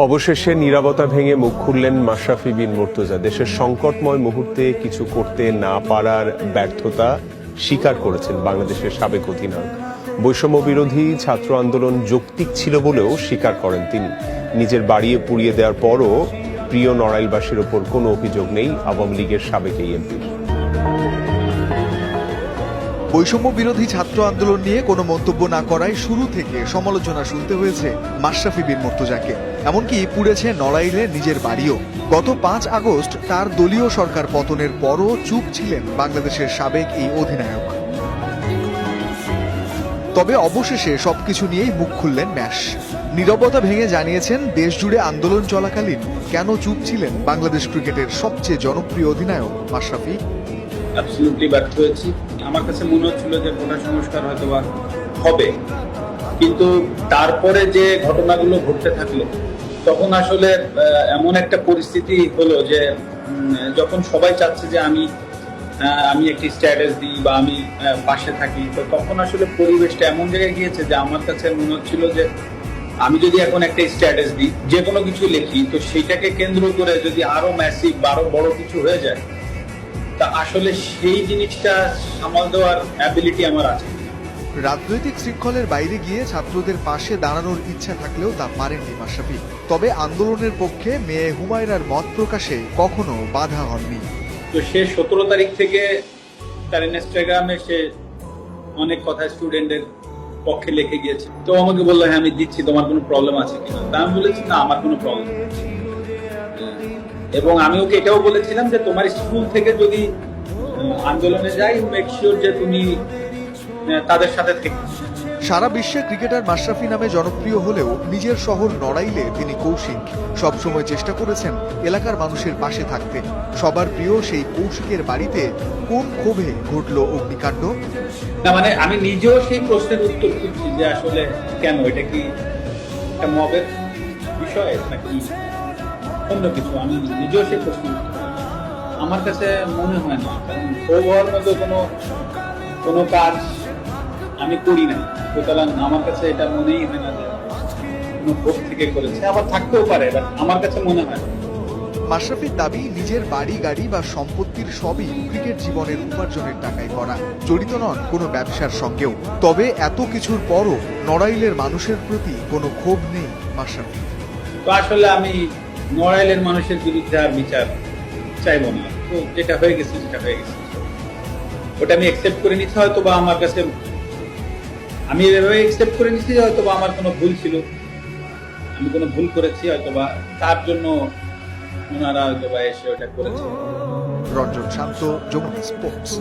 অবশেষে নীরবতা ভেঙে মুখ খুললেন মাশরাফি বিন মুর্তজা। দেশের সংকটময় মুহূর্তে কিছু করতে না পারার ব্যর্থতা স্বীকার করেছেন বাংলাদেশের সাবেক অধিনায়ক। বৈষম্য বিরোধী ছাত্র আন্দোলন যৌক্তিক ছিল বলেও স্বীকার করেন তিনি। নিজের বাড়িয়ে পুড়িয়ে দেওয়ার পরও প্রিয় নড়াইলবাসীর ওপর কোনো অভিযোগ নেই আওয়ামী লীগের সাবেক এই এমপির। বৈষম্য বিরোধী ছাত্র আন্দোলন নিয়ে কোনো মন্তব্য না করায় শুরু থেকে সমালোচনা শুনতে হয়েছে মাশরাফি বিন মুর্তজাকে। এমনকি পুড়েছে নড়াইলে নিজের বাড়িও। গত 5 আগস্ট তার দলীয় সরকার পতনের পরও চুপ ছিলেন বাংলাদেশের সাবেক এই অধিনায়ক। তবে অবশেষে সবকিছু নিয়েই মুখ খুললেন ম্যাশ। নীরবতা ভেঙে জানিয়েছেন দেশজুড়ে আন্দোলন চলাকালীন কেন চুপ ছিলেন বাংলাদেশ ক্রিকেটের সবচেয়ে জনপ্রিয় অধিনায়ক মাশরাফি। অ্যাবসলিউটলি ব্যর্থ হয়েছি। আমার কাছে মনে হচ্ছিল যে কোটা সংস্কার হয়তো বা হবে, কিন্তু তারপরে যে ঘটনাগুলো ঘটতে থাকলো তখন আসলে এমন একটা পরিস্থিতি হলো যে যখন সবাই চাচ্ছে যে আমি একটি স্ট্যাটাস দিই বা আমি পাশে থাকি, তো তখন আসলে পরিবেশটা এমন জায়গায় গিয়েছে যে আমার কাছে মনে হচ্ছিল যে আমি যদি এখন একটা স্ট্যাটাস দিই, যে কোনো কিছু লিখি, তো সেইটাকে কেন্দ্র করে যদি আরো ম্যাসিভ আরো বড় কিছু হয়ে যায়, তা আসলে সেই জিনিসটা সামাল দেওয়ার অ্যাবিলিটি আমার আছে। রাজনৈতিক শৃঙ্খলের বাইরে গিয়ে ছাত্রদের পাশে দাঁড়ানোর ইচ্ছা থাকলেও তা পারেননি মাশরাফি। তবে আন্দোলনের পক্ষে মেয়ে হুমায়রার মত প্রকাশে কখনো বাধা হননি। তো সে 17 তারিখ থেকে তার ইনস্টাগ্রামে সে অনেক কথা স্টুডেন্টদের পক্ষে লিখে গিয়েছে। তো আমাকে বললো, হ্যাঁ আমি দিচ্ছি, তোমার কোনো প্রবলেম আছে কিনা? তা আমি বলেছি, না আমার কোনো প্রবলেম নেই। এবং আমি ওকে এটাও বলেছিলাম যে তোমার স্কুল থেকে যদি আন্দোলনে যাই, মেক শিওর যে তুমি তাদের সাথে থেকে। সারা বিশ্বে ক্রিকেটার মাশরাফি নামে জনপ্রিয় হলেও নিজের শহর নড়াইলে তিনি কৌশিক। সবসময় চেষ্টা করেছেন এলাকার মানুষের পাশে থাকতে। সবার প্রিয় সেই কৌশিকের বাড়িতে কোন ক্ষোভে ঘটল অগ্নিকাণ্ড? না মানে আমি নিজেও সেই প্রশ্নের উত্তর খুঁজছি যে আসলে কেন, এটা কি একটা মবের বিষয় নাকি অন্য কিছু? আমি নিজেও সেই প্রশ্ন, আমার কাছে মনে হয় না, কারণ ক্ষোভ হওয়ার মতো কোনো কাজ আমি করি না, সুতরাং আমার কাছে এটা মনেই হয় না যে কোনো ক্ষোভ থেকে করেছে। আবার থাকতেও পারে, বাট আমার কাছে মনে হয় না। মাশরাফির দাবি, নিজের বাড়ি গাড়ি বা সম্পত্তির সবই ক্রিকেট জীবনের উপার্জনের টাকায় করা, জড়িত নন কোনো ব্যবসার সঙ্গেও। তবে এত কিছুর পরও নড়াইলের মানুষের প্রতি কোনো ক্ষোভ নেই মাশরাফি। তো আসলে আমি নড়াইলের মানুষের বিরুদ্ধে আর বিচার চাইবো না। তো যেটা হয়ে গেছে সেটা হয়ে গেছে, ওটা আমি অ্যাকসেপ্ট করে নিচ্ছি। হয়তো বা আমার কাছে আমি এভাবে অ্যাকসেপ্ট করে নিচ্ছি যে হয়তো বা আমার কোনো ভুল ছিল, আমি কোনো ভুল করেছি, হয়তো বা তার জন্য ওনারা হয়তো বা এসে ওটা করেছে। রঞ্জন শান্ত, যমুনা স্পোর্টস।